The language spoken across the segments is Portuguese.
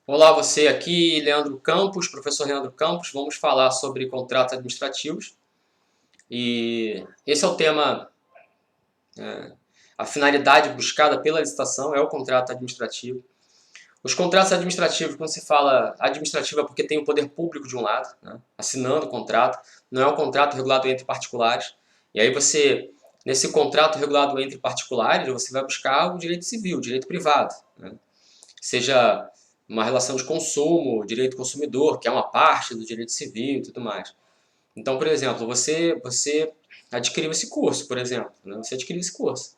Olá, você aqui, Leandro Campos, professor Leandro Campos. Vamos falar sobre contratos administrativos. E esse é o tema, a finalidade buscada pela licitação é o contrato administrativo. Os contratos administrativos, quando se fala administrativo, é porque tem o poder público de um lado, né, assinando o contrato, não é um contrato regulado entre particulares. E aí você, nesse contrato regulado entre particulares, você vai buscar o direito civil, o direito privado, né? Seja uma relação de consumo, direito consumidor, que é uma parte do direito civil e tudo mais. Então, por exemplo, você adquiriu esse curso, por exemplo, né? Você adquiriu esse curso.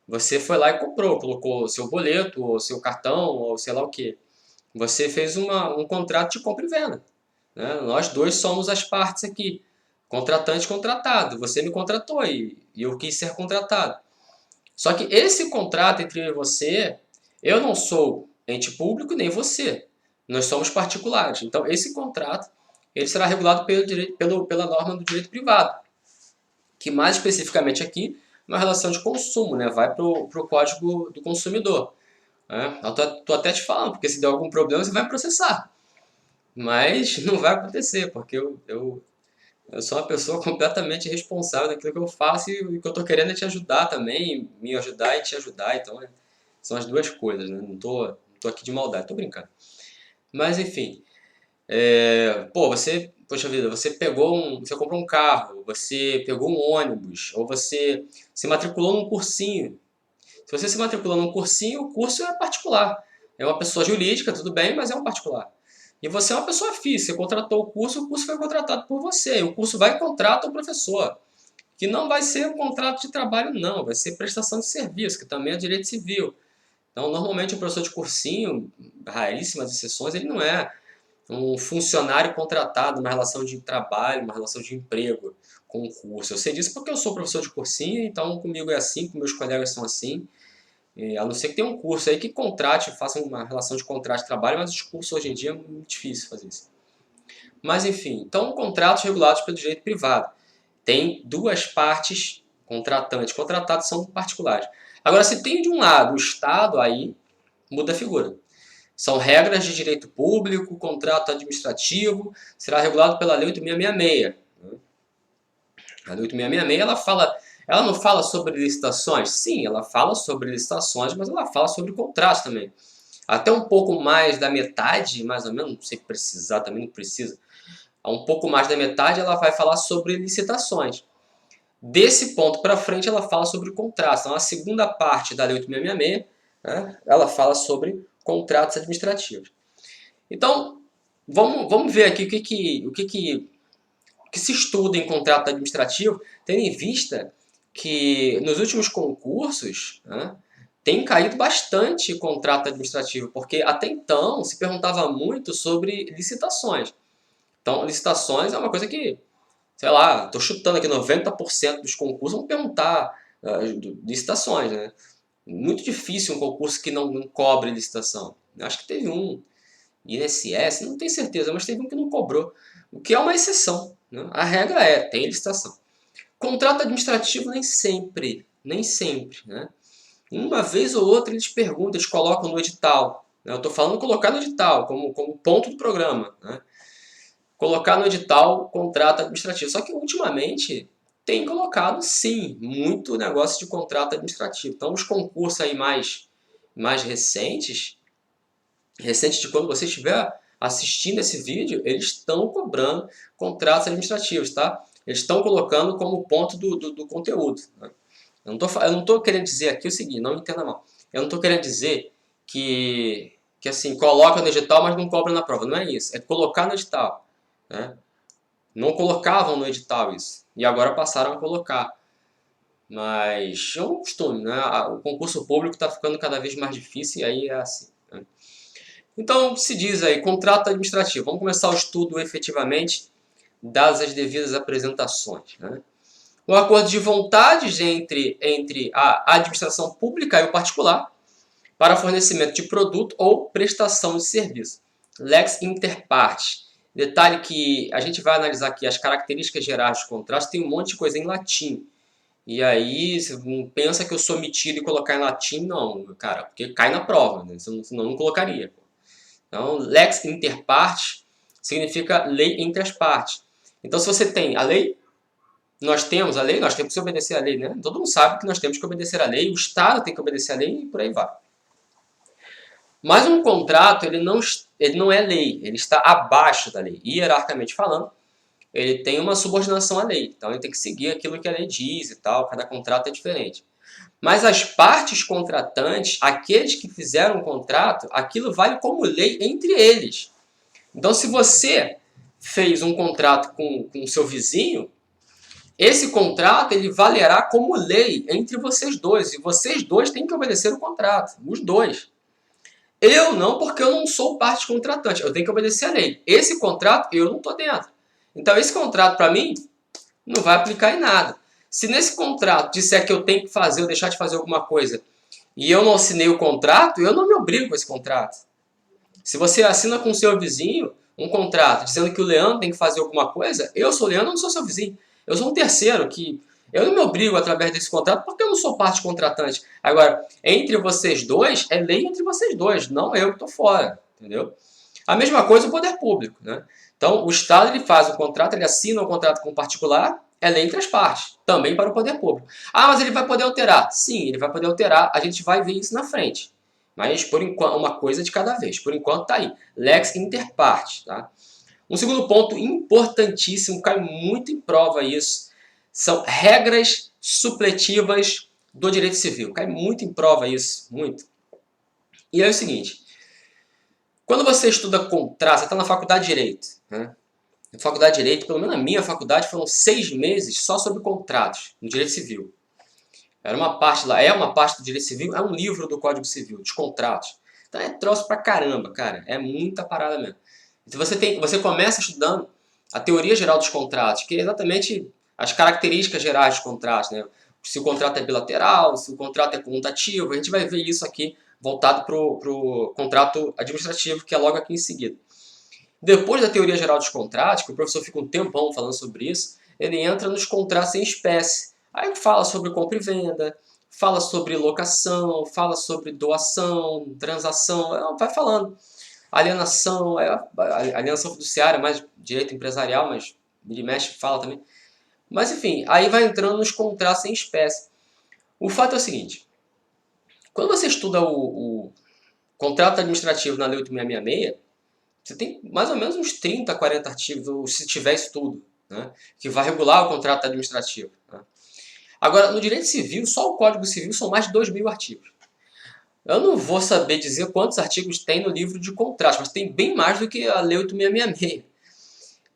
Você foi lá e comprou, colocou seu boleto, ou seu cartão, ou sei lá o que. Você fez um contrato de compra e venda, né? Nós dois somos as partes aqui, contratante e contratado. Você me contratou e eu quis ser contratado. Só que esse contrato entre eu e você, eu não sou ente público nem você. Nós somos particulares. Então, esse contrato ele será regulado pela norma do direito privado, que mais especificamente aqui é uma relação de consumo, né? Vai para o Código do Consumidor. Né? Eu tô até te falando, porque se der algum problema você vai processar. Mas não vai acontecer, porque eu sou uma pessoa completamente responsável daquilo que eu faço e o que eu estou querendo é te ajudar também, me ajudar e te ajudar. Então, são as duas coisas, né? Não tô aqui de maldade, tô brincando. Mas enfim, pô, poxa vida, você comprou um carro, você pegou um ônibus, ou você se matriculou num cursinho. Se você se matriculou num cursinho, o curso é particular. É uma pessoa jurídica, tudo bem, mas é um particular. E você é uma pessoa física, você contratou o curso foi contratado por você. O curso vai e contrata o professor. Que não vai ser um contrato de trabalho, não, vai ser prestação de serviço, que também é direito civil. Então, normalmente, o professor de cursinho, raríssimas exceções, ele não é um funcionário contratado, uma relação de trabalho, uma relação de emprego com o curso. Eu sei disso porque eu sou professor de cursinho, então comigo é assim, com meus colegas são assim. A não ser que tenha um curso aí que contrate, faça uma relação de contrato de trabalho, mas os cursos hoje em dia é muito difícil fazer isso. Mas enfim, então contratos regulados pelo direito privado. Tem duas partes contratantes. Contratados são particulares. Agora, se tem de um lado o Estado, aí muda a figura. São regras de direito público, contrato administrativo, será regulado pela Lei 8666. A Lei 8666 ela não fala sobre licitações? Sim, ela fala sobre licitações, mas ela fala sobre contratos também. Até um pouco mais da metade, mais ou menos, não sei precisar, também não precisa. A um pouco mais da metade ela vai falar sobre licitações. Desse ponto para frente, ela fala sobre contratos. Então, a segunda parte da Lei 8666, né, ela fala sobre contratos administrativos. Então, vamos ver aqui o que se estuda em contrato administrativo, tendo em vista que nos últimos concursos, né, tem caído bastante contrato administrativo, porque até então se perguntava muito sobre licitações. Então, licitações é uma coisa que, sei lá, estou chutando aqui, 90% dos concursos vão perguntar licitações, né? Muito difícil um concurso que não cobre licitação. Acho que teve um, INSS, não tenho certeza, mas teve um que não cobrou, o que é uma exceção, né? A regra tem licitação. Contrato administrativo nem sempre, né? Uma vez ou outra eles perguntam, eles colocam no edital, né? Eu estou falando colocar no edital, como ponto do programa, né? Colocar no edital contrato administrativo. Só que ultimamente tem colocado sim muito negócio de contrato administrativo. Então os concursos aí mais recentes de quando você estiver assistindo esse vídeo, eles estão cobrando contratos administrativos, tá? Eles estão colocando como ponto do conteúdo. Né? Eu não tô querendo dizer aqui o seguinte, não me entenda mal. Eu não estou querendo dizer que assim, coloca no edital, mas não cobra na prova. Não é isso. É colocar no edital. Né? Não colocavam no edital isso. E agora passaram a colocar. Mas é um costume, né? O concurso público está ficando cada vez mais difícil e aí é assim. Né? Então, se diz aí, contrato administrativo. Vamos começar o estudo efetivamente, dadas as devidas apresentações. Né? Um acordo de vontades entre a administração pública e o particular para fornecimento de produto ou prestação de serviço. Lex inter partes. Detalhe que a gente vai analisar aqui as características gerais dos contratos, tem um monte de coisa em latim. E aí, você não pensa que eu sou metido e colocar em latim, não, cara, porque cai na prova, né? Senão não colocaria. Então, lex inter partes significa lei entre as partes. Então, se você tem a lei, nós temos a lei, nós temos que obedecer a lei, né? Todo mundo sabe que nós temos que obedecer a lei, o Estado tem que obedecer a lei e por aí vai. Mas um contrato, ele não é lei, ele está abaixo da lei. Hierarquicamente falando, ele tem uma subordinação à lei. Então, ele tem que seguir aquilo que a lei diz e tal, cada contrato é diferente. Mas as partes contratantes, aqueles que fizeram o contrato, aquilo vale como lei entre eles. Então, se você fez um contrato com o seu vizinho, esse contrato ele valerá como lei entre vocês dois. E vocês dois têm que obedecer o contrato, os dois. Eu não, porque eu não sou parte contratante. Eu tenho que obedecer a lei. Esse contrato, eu não estou dentro. Então, esse contrato, para mim, não vai aplicar em nada. Se nesse contrato disser que eu tenho que fazer ou deixar de fazer alguma coisa e eu não assinei o contrato, eu não me obrigo com esse contrato. Se você assina com o seu vizinho um contrato dizendo que o Leandro tem que fazer alguma coisa, eu sou o Leandro, eu não sou seu vizinho. Eu sou um terceiro que eu não me obrigo através desse contrato porque eu não sou parte contratante. Agora, entre vocês dois, é lei entre vocês dois, não eu que estou fora, entendeu? A mesma coisa o poder público, né? Então, o Estado ele faz o contrato, ele assina o contrato com o particular, é lei entre as partes, também para o poder público. Ah, mas ele vai poder alterar? Sim, ele vai poder alterar, a gente vai ver isso na frente. Mas, por enquanto, uma coisa de cada vez. Por enquanto, está aí. Lex inter partes, tá? Um segundo ponto importantíssimo, cai muito em prova isso, são regras supletivas do direito civil. Cai muito em prova isso, muito. E é o seguinte, quando você estuda contrato, você está na faculdade de Direito, né? Na faculdade de Direito, pelo menos na minha faculdade, foram 6 meses só sobre contratos, no direito civil. Era uma parte lá, é uma parte do direito civil, é um livro do Código Civil, dos contratos. Então é troço pra caramba, cara. É muita parada mesmo. Então você começa estudando a teoria geral dos contratos, que é exatamente as características gerais dos contratos, né? Se o contrato é bilateral, se o contrato é comutativo, a gente vai ver isso aqui voltado para o contrato administrativo, que é logo aqui em seguida. Depois da teoria geral dos contratos, que o professor fica um tempão falando sobre isso, ele entra nos contratos em espécie. Aí fala sobre compra e venda, fala sobre locação, fala sobre doação, transação, vai falando. Alienação, alienação fiduciária, mais direito empresarial, mas ele mexe, fala também. Mas enfim, aí vai entrando nos contratos em espécie. O fato é o seguinte, quando você estuda o contrato administrativo na Lei 8.666, você tem mais ou menos uns 30, 40 artigos, ou se tiver isso tudo, né, que vai regular o contrato administrativo. Né. Agora, no direito civil, só o Código Civil são mais de 2.000 artigos. Eu não vou saber dizer quantos artigos tem no livro de contratos, mas tem bem mais do que a Lei 8.666.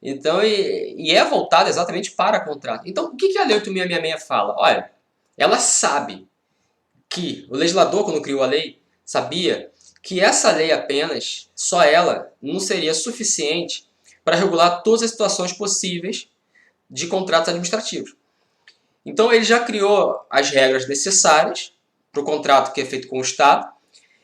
Então, e é voltada exatamente para contrato. Então, o que a Lei 8.666 fala? Olha, ela sabe que o legislador, quando criou a lei, sabia que essa lei apenas, só ela, não seria suficiente para regular todas as situações possíveis de contratos administrativos. Então ele já criou as regras necessárias para o contrato que é feito com o Estado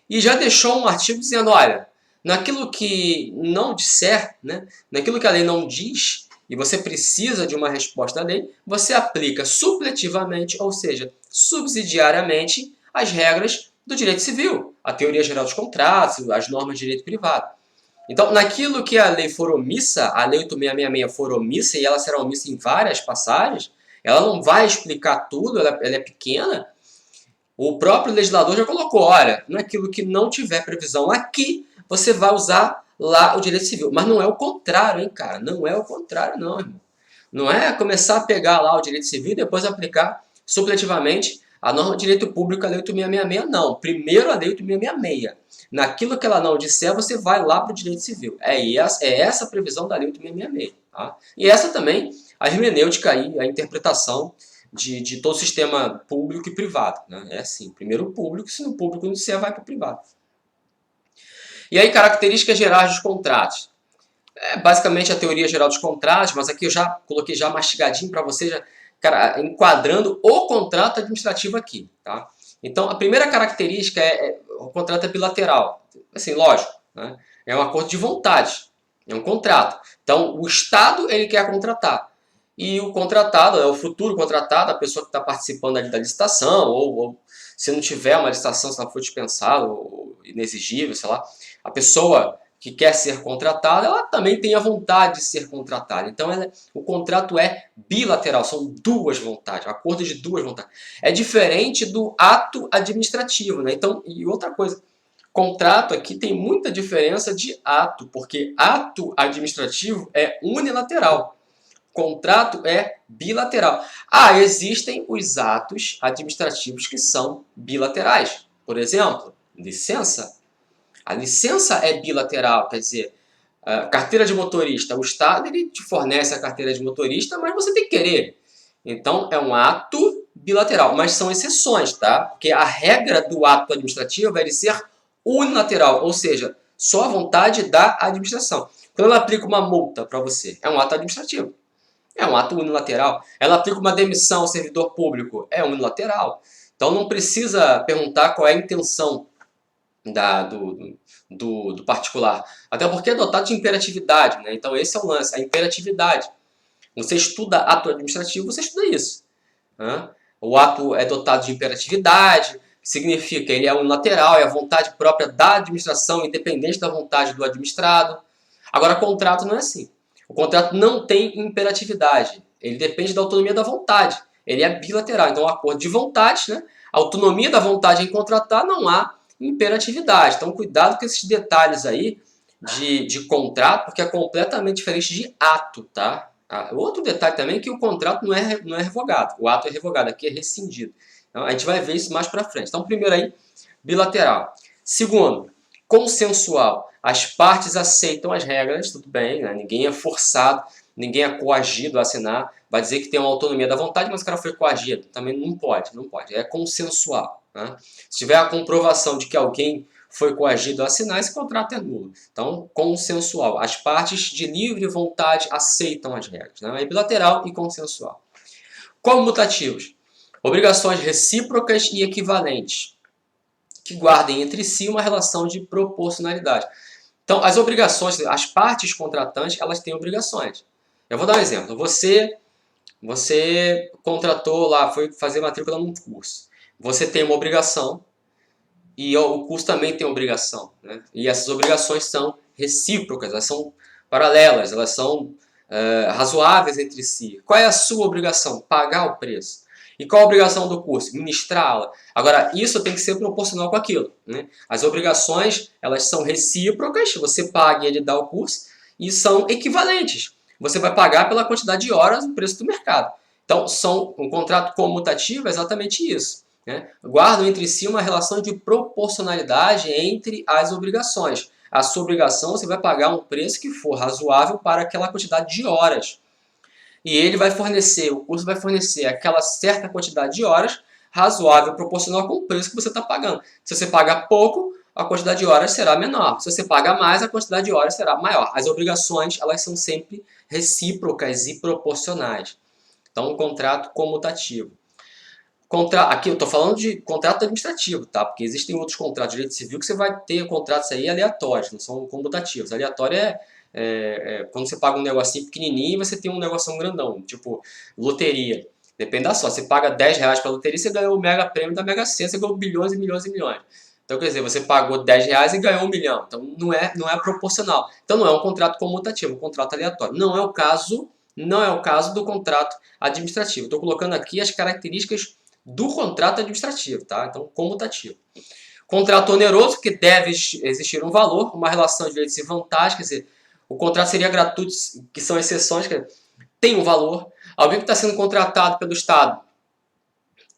e já deixou um artigo dizendo, olha, naquilo que não disser, né, naquilo que a lei não diz, e você precisa de uma resposta da lei, você aplica supletivamente, ou seja, subsidiariamente, as regras do direito civil, a teoria geral dos contratos, as normas de direito privado. Então, naquilo que a lei for omissa, a lei 8.666 for omissa, e ela será omissa em várias passagens, ela não vai explicar tudo, ela é pequena, o próprio legislador já colocou, olha, naquilo que não tiver previsão aqui, você vai usar lá o direito civil. Mas não é o contrário, hein, cara? Não é o contrário, não, irmão. Não é começar a pegar lá o direito civil e depois aplicar supletivamente a norma de direito público, a lei 8.666, não. Primeiro a lei 8.666. Naquilo que ela não disser, você vai lá para o direito civil. É essa a previsão da lei 8.666. Tá? E essa também, a hermenêutica aí, a interpretação de todo o sistema público e privado. Né? É assim, primeiro o público, se o público não disser, vai para o privado. E aí, características gerais dos contratos. É basicamente a teoria geral dos contratos, mas aqui eu já coloquei já mastigadinho para você, já, cara, enquadrando o contrato administrativo aqui. Tá? Então, a primeira característica o contrato é bilateral. Assim, lógico, né? É um acordo de vontade, é um contrato. Então, o Estado ele quer contratar. E o contratado, o futuro contratado, a pessoa que está participando da licitação, ou se não tiver uma licitação, se ela for dispensada, ou inexigível, sei lá, a pessoa que quer ser contratada, ela também tem a vontade de ser contratada. Então o contrato é bilateral, são duas vontades, acordo de duas vontades. É diferente do ato administrativo, né? Então, e outra coisa, contrato aqui tem muita diferença de ato, porque ato administrativo é unilateral. Contrato é bilateral. Existem os atos administrativos que são bilaterais. Por exemplo, licença. A licença é bilateral, quer dizer, a carteira de motorista, o Estado ele te fornece a carteira de motorista, mas você tem que querer. Então, é um ato bilateral, mas são exceções, tá? Porque a regra do ato administrativo é de ser unilateral, ou seja, só a vontade da administração. Quando ela aplica uma multa para você, é um ato administrativo. É um ato unilateral. Ela aplica uma demissão ao servidor público, é unilateral. Então não precisa perguntar qual é a intenção do particular. Até porque é dotado de imperatividade, né? Então esse é o lance, a imperatividade. Você estuda ato administrativo, você estuda isso. Né? O ato é dotado de imperatividade, significa que ele é unilateral, é a vontade própria da administração, independente da vontade do administrado. Agora, contrato não é assim. O contrato não tem imperatividade. Ele depende da autonomia da vontade. Ele é bilateral. Então, um acordo de vontade, né? A autonomia da vontade em contratar, não há imperatividade. Então, cuidado com esses detalhes aí de contrato, porque é completamente diferente de ato, tá? Outro detalhe também é que o contrato não é revogado. O ato é revogado, aqui é rescindido. Então, a gente vai ver isso mais para frente. Então, primeiro aí, bilateral. Segundo, consensual. As partes aceitam as regras, tudo bem, né? Ninguém é forçado, ninguém é coagido a assinar. Vai dizer que tem uma autonomia da vontade, mas o cara foi coagido. Também não pode. É consensual. Né? Se tiver a comprovação de que alguém foi coagido a assinar, esse contrato é nulo. Então, consensual. As partes de livre vontade aceitam as regras. Né? É bilateral e consensual. Comutativos. Obrigações recíprocas e equivalentes, que guardem entre si uma relação de proporcionalidade. Então, as obrigações, as partes contratantes, elas têm obrigações. Eu vou dar um exemplo. Você contratou lá, foi fazer matrícula num curso. Você tem uma obrigação e o curso também tem obrigação. Né? E essas obrigações são recíprocas, elas são paralelas, elas são razoáveis entre si. Qual é a sua obrigação? Pagar o preço. E qual a obrigação do curso? Ministrá-la. Agora, isso tem que ser proporcional com aquilo. Né? As obrigações, elas são recíprocas, você paga e ele dá o curso, e são equivalentes. Você vai pagar pela quantidade de horas o preço do mercado. Então, um contrato comutativo é exatamente isso. Né? Guardam entre si uma relação de proporcionalidade entre as obrigações. A sua obrigação, você vai pagar um preço que for razoável para aquela quantidade de horas. E ele vai fornecer, o curso vai fornecer aquela certa quantidade de horas razoável, proporcional com o preço que você está pagando. Se você paga pouco, a quantidade de horas será menor. Se você paga mais, a quantidade de horas será maior. As obrigações, elas são sempre recíprocas e proporcionais. Então, um contrato comutativo. Aqui eu estou falando de contrato administrativo, tá? Porque existem outros contratos de direito civil que você vai ter contratos aí aleatórios, não são comutativos. Aleatório quando você paga um negocinho pequenininho e você tem um negocinho grandão, tipo loteria. Depende da sorte. Você paga R$10 para loteria, você ganhou o mega prêmio da Mega Sena, você ganhou bilhões e milhões e milhões. Então, quer dizer, você pagou R$10 e ganhou 1 milhão. Então, não é proporcional. Então, não é um contrato comutativo, é um contrato aleatório. Não é o caso do contrato administrativo. Estou colocando aqui as características do contrato administrativo, tá? Então, comutativo. Contrato oneroso, que deve existir um valor, uma relação de direitos e vantagens, quer dizer, o contrato seria gratuito, que são exceções, que tem um valor. Alguém que está sendo contratado pelo Estado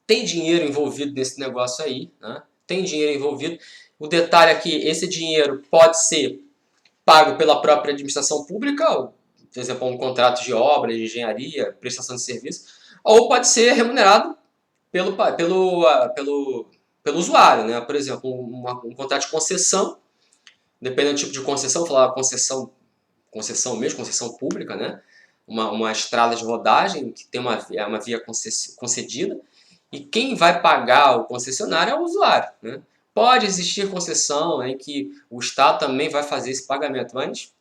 tem dinheiro envolvido nesse negócio aí, né? Tem dinheiro envolvido. O detalhe aqui, esse dinheiro pode ser pago pela própria administração pública, ou, por exemplo, um contrato de obra, de engenharia, prestação de serviço, ou pode ser remunerado pelo usuário, né? Por exemplo, um contrato de concessão, dependendo do tipo de concessão, falar concessão mesmo, concessão pública, né? Uma estrada de rodagem que tem uma via concedida, e quem vai pagar o concessionário é o usuário, né? Pode existir concessão em que o Estado também vai fazer esse pagamento, mas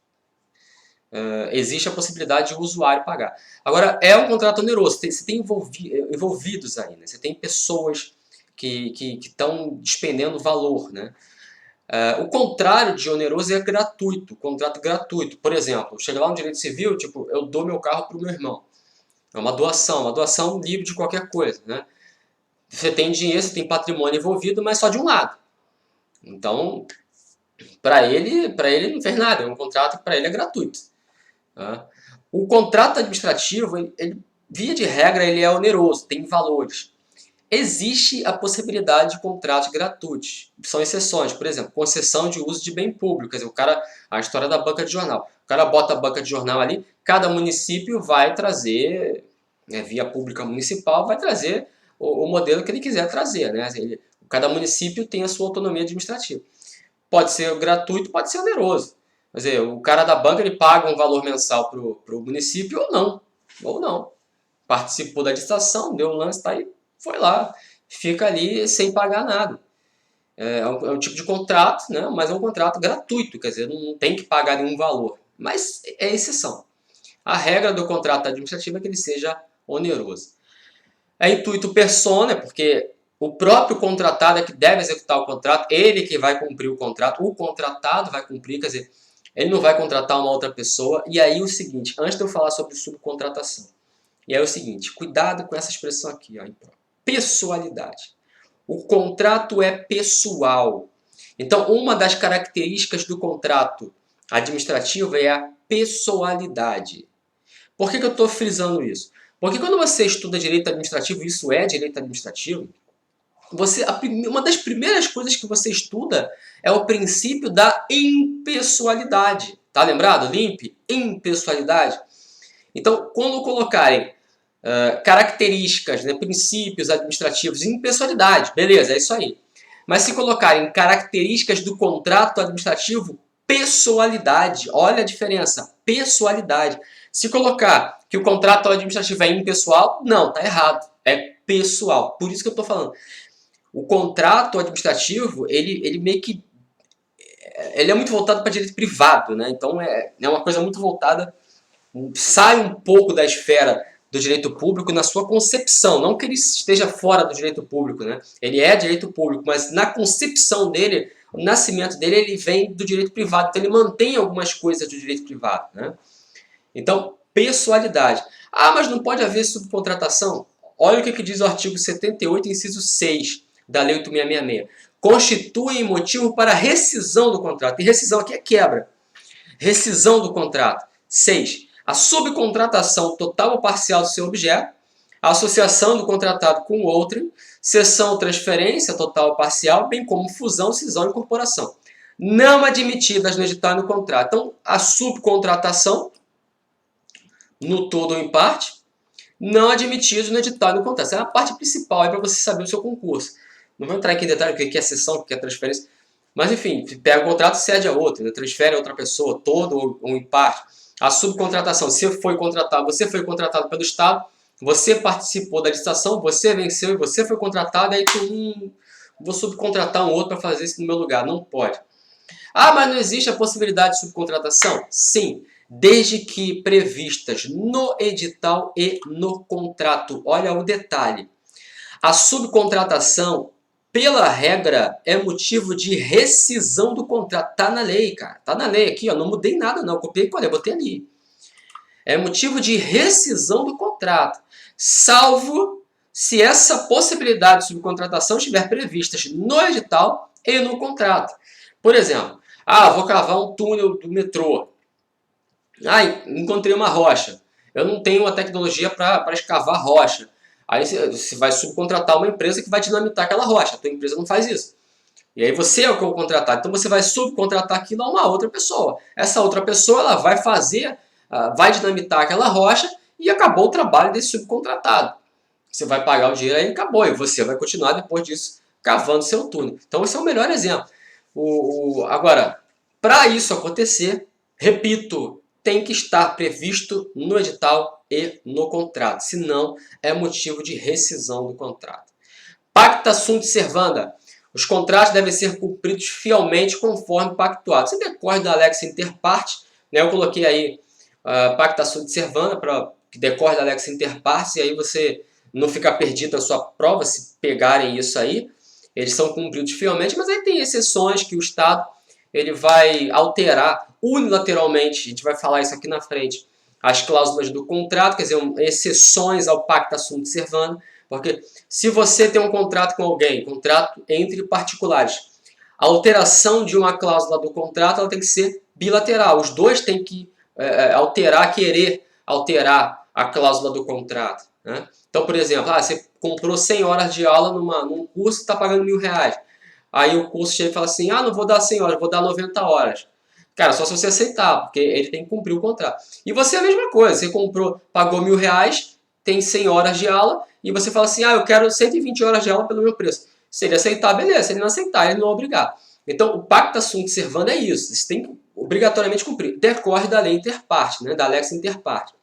existe a possibilidade de o usuário pagar. Agora, é um contrato oneroso, você tem envolvidos aí, né? Você tem pessoas que estão despendendo valor, né? O contrário de oneroso é gratuito, contrato gratuito. Por exemplo, chega lá no direito civil, tipo, eu dou meu carro para o meu irmão. É uma doação livre de qualquer coisa, né? Você tem dinheiro, você tem patrimônio envolvido, mas só de um lado. Então, para ele não fez nada, é um contrato que para ele é gratuito. Tá? O contrato administrativo, via de regra, ele é oneroso, tem valores. Existe a possibilidade de contratos gratuitos. São exceções, por exemplo, concessão de uso de bem público. Quer dizer, a história da banca de jornal. O cara bota a banca de jornal ali, cada município vai trazer, via pública municipal, vai trazer o modelo que ele quiser trazer. Né? Cada município tem a sua autonomia administrativa. Pode ser gratuito, pode ser oneroso. Quer dizer, o cara da banca ele paga um valor mensal para o município ou não. Ou não. Participou da licitação, deu o lance, está aí, foi lá. Fica ali sem pagar nada. É um tipo de contrato, né? Mas é um contrato gratuito, quer dizer, não tem que pagar nenhum valor. Mas é exceção. A regra do contrato administrativo é que ele seja oneroso. É intuito persona, porque o próprio contratado é que deve executar o contrato, ele que vai cumprir o contrato, o contratado vai cumprir, quer dizer, ele não vai contratar uma outra pessoa. E aí o seguinte, antes de eu falar sobre subcontratação, e aí o seguinte, cuidado com essa expressão aqui, ó, pessoalidade. O contrato é pessoal. Então, uma das características do contrato administrativo é a pessoalidade. Por que eu estou frisando isso? Porque quando você estuda direito administrativo, isso é direito administrativo, uma das primeiras coisas que você estuda é o princípio da impessoalidade. Tá lembrado? LIMP, impessoalidade. Então, quando colocarem características, né, princípios administrativos, impessoalidade, beleza, é isso aí. Mas se colocarem características do contrato administrativo, pessoalidade, olha a diferença, pessoalidade. Se colocar que o contrato administrativo é impessoal, não, tá errado, é pessoal. Por isso que eu estou falando. O contrato administrativo, ele meio que ele é muito voltado para direito privado, né? Então é uma coisa muito voltada, sai um pouco da esfera do direito público na sua concepção, não que ele esteja fora do direito público, né? Ele é direito público, mas na concepção dele, o nascimento dele, ele vem do direito privado, então ele mantém algumas coisas do direito privado, né? Então, pessoalidade. Ah, mas não pode haver subcontratação? Olha o que diz o artigo 78, inciso 6 da Lei 8.666. Constitui motivo para rescisão do contrato. E rescisão aqui é quebra. Rescisão do contrato. 6. A subcontratação total ou parcial do seu objeto, a associação do contratado com outro, cessão ou transferência total ou parcial, bem como fusão, cisão e incorporação. Não admitidas no edital e no contrato. Então, a subcontratação, no todo ou em parte, não admitidos no edital e no contrato. Essa é a parte principal para você saber o seu concurso. Não vou entrar aqui em detalhe o que é cessão, o que é transferência. Mas, enfim, pega o contrato e cede a outro, né? Transfere a outra pessoa, todo ou em parte. A subcontratação, você foi contratado pelo Estado, você participou da licitação, você venceu e você foi contratado, aí tu, vou subcontratar um outro para fazer isso no meu lugar. Não pode. Ah, mas não existe a possibilidade de subcontratação? Sim, desde que previstas no edital e no contrato. Olha o detalhe. A subcontratação, pela regra, é motivo de rescisão do contrato. Tá na lei, cara. Tá na lei aqui, ó. Não mudei nada, não. Copiei e colei, botei ali. É motivo de rescisão do contrato. Salvo se essa possibilidade de subcontratação estiver prevista no edital e no contrato. Por exemplo, vou cavar um túnel do metrô. Encontrei uma rocha. Eu não tenho a tecnologia para escavar rocha. Aí você vai subcontratar uma empresa que vai dinamitar aquela rocha. A tua empresa não faz isso. E aí você é o que eu contratar. Então você vai subcontratar aquilo a uma outra pessoa. Essa outra pessoa ela vai fazer, vai dinamitar aquela rocha e acabou o trabalho desse subcontratado. Você vai pagar o dinheiro aí e acabou. E você vai continuar depois disso cavando seu túnel. Então esse é o melhor exemplo. Agora, para isso acontecer, repito, tem que estar previsto no edital e no contrato, senão é motivo de rescisão do contrato. Pacta sunt servanda. Os contratos devem ser cumpridos fielmente conforme pactuado. Isso decorre da Lex Interpartes, né? Eu coloquei aí Pacta sunt servanda, que decorre da Lex Interpartes, e aí você não fica perdido na sua prova se pegarem isso aí. eles são cumpridos fielmente, mas aí tem exceções que o Estado ele vai alterar unilateralmente, a gente vai falar isso aqui na frente, as cláusulas do contrato, quer dizer, exceções ao pacta sunt servanda, porque se você tem um contrato com alguém, contrato entre particulares, a alteração de uma cláusula do contrato ela tem que ser bilateral, os dois têm que querer alterar a cláusula do contrato, né? Então, por exemplo, você comprou 100 horas de aula num curso e está pagando R$1.000. Aí o curso chega e fala assim, não vou dar 100 horas, vou dar 90 horas. Cara, só se você aceitar, porque ele tem que cumprir o contrato. E você é a mesma coisa, você pagou R$1.000, tem 100 horas de aula, e você fala assim, eu quero 120 horas de aula pelo meu preço. Se ele aceitar, beleza. Se ele não aceitar, ele não é obrigado. Então, o pacta sunt servanda é isso. Você tem que obrigatoriamente cumprir. Decorre da lei interparte, né, da lex interparte.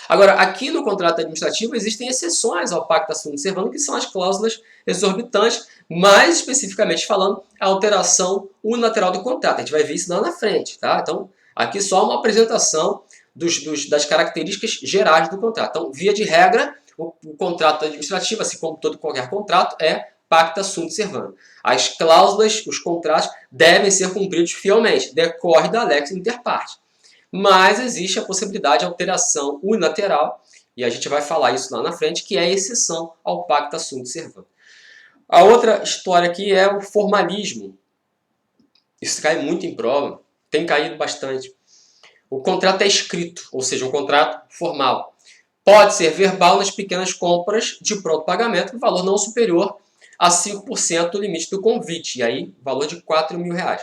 Agora, aqui no contrato administrativo existem exceções ao pacta sunt servanda, que são as cláusulas exorbitantes, mais especificamente falando, a alteração unilateral do contrato. A gente vai ver isso lá na frente, tá? Então, aqui só uma apresentação das características gerais do contrato. Então, via de regra, o contrato administrativo, assim como qualquer contrato, é pacta sunt servanda. As cláusulas, os contratos, devem ser cumpridos fielmente. Decorre da lex interparte. Mas existe a possibilidade de alteração unilateral, e a gente vai falar isso lá na frente, que é exceção ao pacta sunt servanda. A outra história aqui é o formalismo. Isso cai muito em prova, tem caído bastante. O contrato é escrito, ou seja, um contrato formal. Pode ser verbal nas pequenas compras de pronto pagamento, com valor não superior a 5% do limite do convite, e aí valor de R$4.000.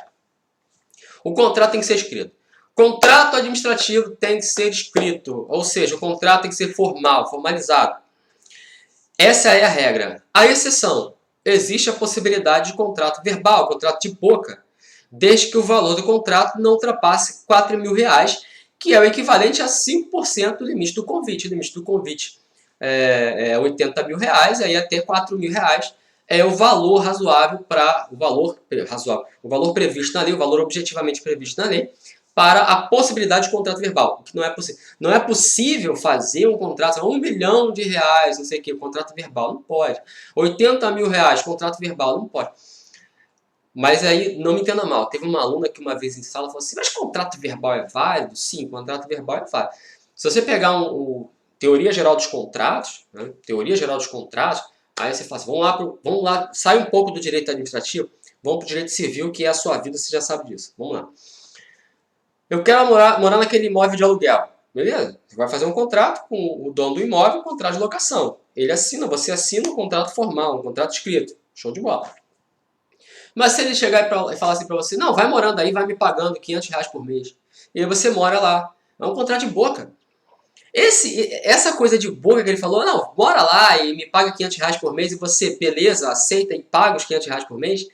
O contrato tem que ser escrito. Contrato administrativo tem que ser escrito, ou seja, o contrato tem que ser formal, formalizado. Essa é a regra. A exceção, existe a possibilidade de contrato verbal, contrato de boca, desde que o valor do contrato não ultrapasse R$4.000, que é o equivalente a 5% do limite do convite. O limite do convite é R$80.000, aí até R$4.000 é o valor razoável o valor previsto na lei, o valor objetivamente previsto na lei, para a possibilidade de contrato verbal, o que não é possível. Não é possível fazer um contrato, R$1 milhão, não sei o que, contrato verbal, não pode. R$80.000, contrato verbal, não pode. Mas aí, não me entenda mal, teve uma aluna que uma vez em sala falou assim, mas contrato verbal é válido? Sim, contrato verbal é válido. Se você pegar Teoria Geral dos Contratos, né, Teoria Geral dos Contratos, aí você fala assim, vamos lá, sai um pouco do direito administrativo, vamos para o direito civil, que é a sua vida, você já sabe disso. Vamos lá. Eu quero morar naquele imóvel de aluguel, beleza? Você vai fazer um contrato com o dono do imóvel, um contrato de locação. Você assina um contrato formal, um contrato escrito. Show de bola. Mas se ele chegar e falar assim para você, não, vai morando aí, vai me pagando R$500 por mês. E aí você mora lá. É um contrato de boca. Essa coisa de boca que ele falou, não, bora lá e me paga R$500 por mês e você, beleza, aceita e paga os R$500 por mês.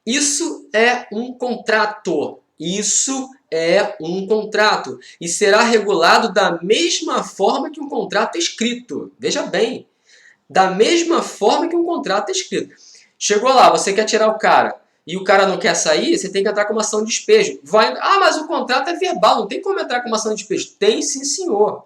Isso é um contrato. Isso é um contrato. E será regulado da mesma forma que um contrato escrito. Veja bem. Da mesma forma que um contrato escrito. Chegou lá, você quer tirar o cara e o cara não quer sair, você tem que entrar com uma ação de despejo. Mas o contrato é verbal, não tem como entrar com uma ação de despejo. Tem sim, senhor.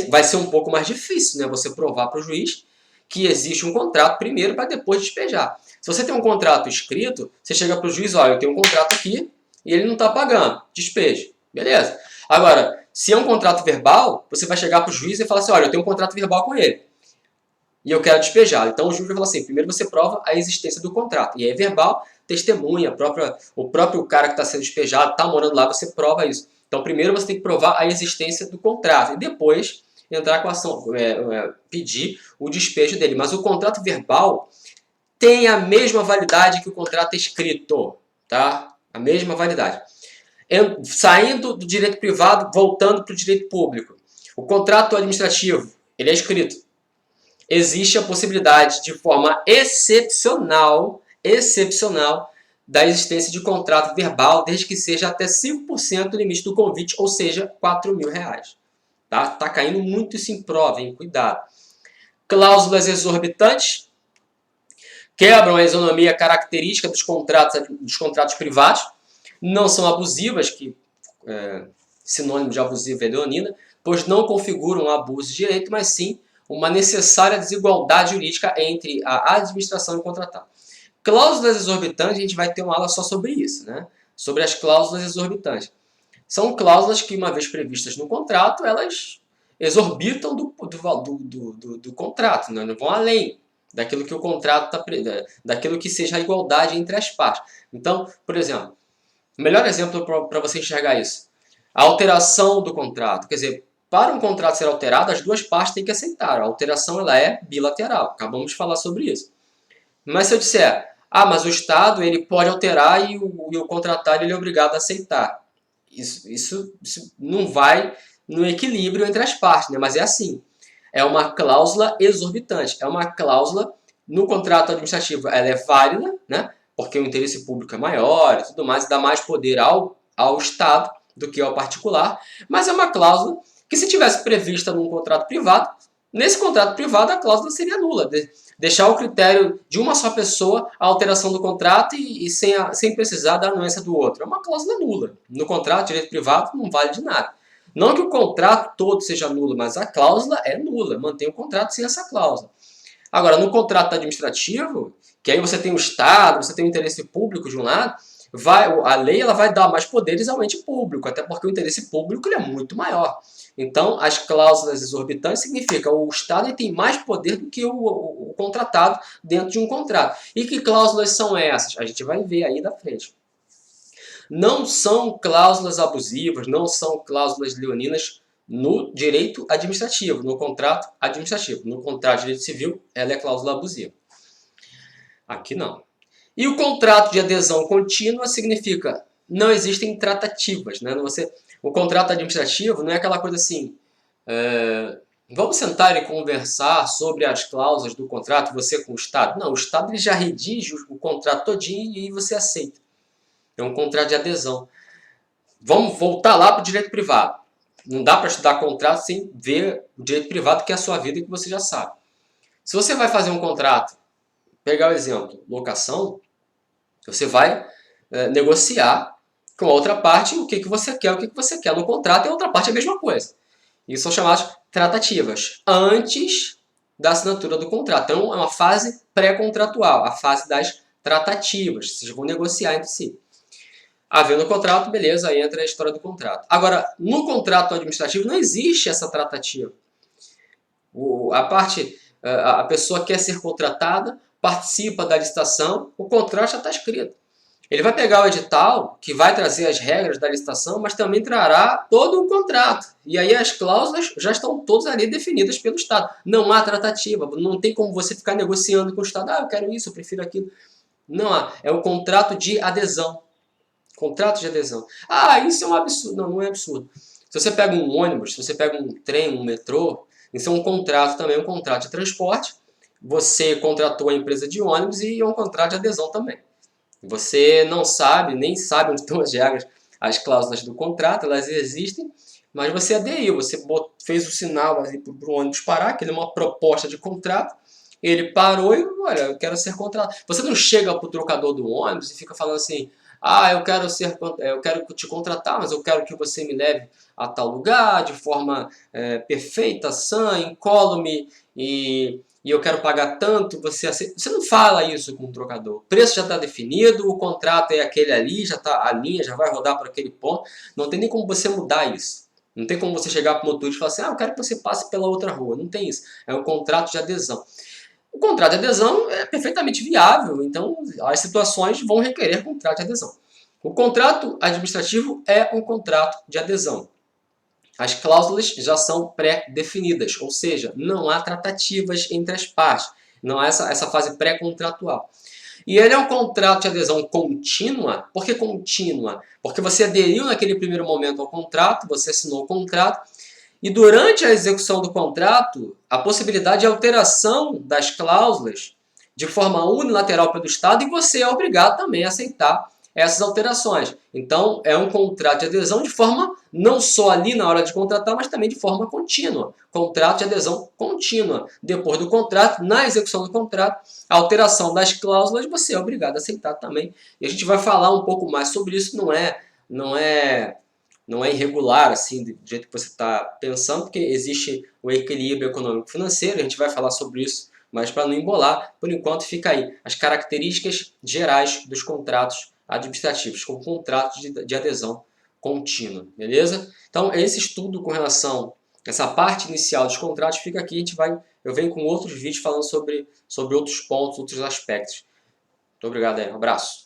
Vai ser um pouco mais difícil, né? Você provar para o juiz que existe um contrato primeiro para depois despejar. Se você tem um contrato escrito, você chega para o juiz, olha, eu tenho um contrato aqui e ele não está pagando, despeje. Beleza. Agora, se é um contrato verbal, você vai chegar para o juiz e falar assim, olha, eu tenho um contrato verbal com ele e eu quero despejar. Então o juiz vai falar assim, primeiro você prova a existência do contrato. E aí é verbal, testemunha, o próprio cara que está sendo despejado, está morando lá, você prova isso. Então primeiro você tem que provar a existência do contrato e depois entrar com a ação, pedir o despejo dele. Mas o contrato verbal tem a mesma validade que o contrato escrito, tá? A mesma validade. Saindo do direito privado, voltando para o direito público. O contrato administrativo, ele é escrito. Existe a possibilidade, de forma excepcional, da existência de contrato verbal, desde que seja até 5% do limite do convite, ou seja, R$4.000. Tá caindo muito isso em prova, hein? Cuidado. Cláusulas exorbitantes quebram a isonomia característica dos contratos privados, não são abusivas, que sinônimo de abusiva é leonina, pois não configuram um abuso de direito, mas sim uma necessária desigualdade jurídica entre a administração e o contratado. Cláusulas exorbitantes, a gente vai ter uma aula só sobre isso, né? Sobre as cláusulas exorbitantes. São cláusulas que, uma vez previstas no contrato, elas exorbitam do contrato, né? Não vão além daquilo que o contrato daquilo que seja a igualdade entre as partes. Então, por exemplo, o melhor exemplo para você enxergar isso, a alteração do contrato. Quer dizer, para um contrato ser alterado, as duas partes têm que aceitar. A alteração ela é bilateral. Acabamos de falar sobre isso. Mas se eu disser, mas o Estado ele pode alterar e o contratado ele é obrigado a aceitar. Isso não vai no equilíbrio entre as partes, né? Mas é assim. É uma cláusula exorbitante. É uma cláusula no contrato administrativo. Ela é válida, né? Porque o interesse público é maior e tudo mais, dá mais poder ao Estado do que ao particular. Mas é uma cláusula que, se tivesse prevista num contrato privado, nesse contrato privado a cláusula seria nula. Deixar o critério de uma só pessoa a alteração do contrato e sem precisar da anuência do outro. É uma cláusula nula. No contrato, direito privado não vale de nada. Não que o contrato todo seja nulo, mas a cláusula é nula. Mantém o contrato sem essa cláusula. Agora, no contrato administrativo, que aí você tem o Estado, você tem o interesse público de um lado, a lei ela vai dar mais poderes ao ente público, até porque o interesse público ele é muito maior. Então, as cláusulas exorbitantes significa o Estado tem mais poder do que o contratado dentro de um contrato. E que cláusulas são essas? A gente vai ver aí da frente. Não são cláusulas abusivas, não são cláusulas leoninas no direito administrativo, no contrato administrativo. No contrato de direito civil, ela é cláusula abusiva. Aqui não. E o contrato de adesão contínua significa não existem tratativas, né? O contrato administrativo não é aquela coisa assim, vamos sentar e conversar sobre as cláusulas do contrato, você com o Estado. Não, o Estado ele já redige o contrato todinho e você aceita. É um contrato de adesão. Vamos voltar lá para o direito privado. Não dá para estudar contrato sem ver o direito privado, que é a sua vida e que você já sabe. Se você vai fazer um contrato, pegar o exemplo, locação, você vai negociar com a outra parte o que você quer, o que você quer no contrato, e a outra parte é a mesma coisa. Isso são chamadas tratativas, antes da assinatura do contrato. Então, é uma fase pré-contratual, a fase das tratativas. Vocês vão negociar entre si. Havendo o contrato, beleza, aí entra a história do contrato. Agora, no contrato administrativo não existe essa tratativa. A pessoa quer ser contratada, participa da licitação, o contrato já está escrito. Ele vai pegar o edital, que vai trazer as regras da licitação, mas também trará todo o contrato. E aí as cláusulas já estão todas ali definidas pelo Estado. Não há tratativa, não tem como você ficar negociando com o Estado. Eu quero isso, eu prefiro aquilo. Não há. É o contrato de adesão. Contrato de adesão. Isso é um absurdo. Não, não é absurdo. Se você pega um ônibus, se você pega um trem, um metrô, isso é um contrato também, um contrato de transporte. Você contratou a empresa de ônibus e é um contrato de adesão também. Você não sabe, nem sabe onde estão as regras, as cláusulas do contrato, elas existem, mas você aderiu, você fez o sinal para o ônibus parar, que é uma proposta de contrato, ele parou e, olha, eu quero ser contratado. Você não chega para o trocador do ônibus e fica falando assim, eu quero te contratar, mas eu quero que você me leve a tal lugar, de forma perfeita, sã, incólume, e eu quero pagar tanto, você aceita. Você não fala isso com o trocador. O preço já está definido, o contrato é aquele ali, já tá, a linha já vai rodar para aquele ponto. Não tem nem como você mudar isso. Não tem como você chegar para o motorista e falar assim, eu quero que você passe pela outra rua. Não tem isso. É um contrato de adesão. O contrato de adesão é perfeitamente viável, então as situações vão requerer contrato de adesão. O contrato administrativo é um contrato de adesão. As cláusulas já são pré-definidas, ou seja, não há tratativas entre as partes, não há essa fase pré-contratual. E ele é um contrato de adesão contínua. Por que contínua? Porque você aderiu naquele primeiro momento ao contrato, você assinou o contrato, e durante a execução do contrato, a possibilidade de alteração das cláusulas de forma unilateral pelo Estado, e você é obrigado também a aceitar essas alterações. Então, é um contrato de adesão de forma, não só ali na hora de contratar, mas também de forma contínua. Contrato de adesão contínua. Depois do contrato, na execução do contrato, a alteração das cláusulas, você é obrigado a aceitar também. E a gente vai falar um pouco mais sobre isso, não é não é irregular assim do jeito que você está pensando, porque existe o equilíbrio econômico-financeiro, a gente vai falar sobre isso, mas para não embolar, por enquanto fica aí as características gerais dos contratos administrativos, com contratos de adesão contínua, beleza? Então esse estudo com relação a essa parte inicial dos contratos fica aqui, eu venho com outros vídeos falando sobre outros pontos, outros aspectos. Muito obrigado aí, um abraço.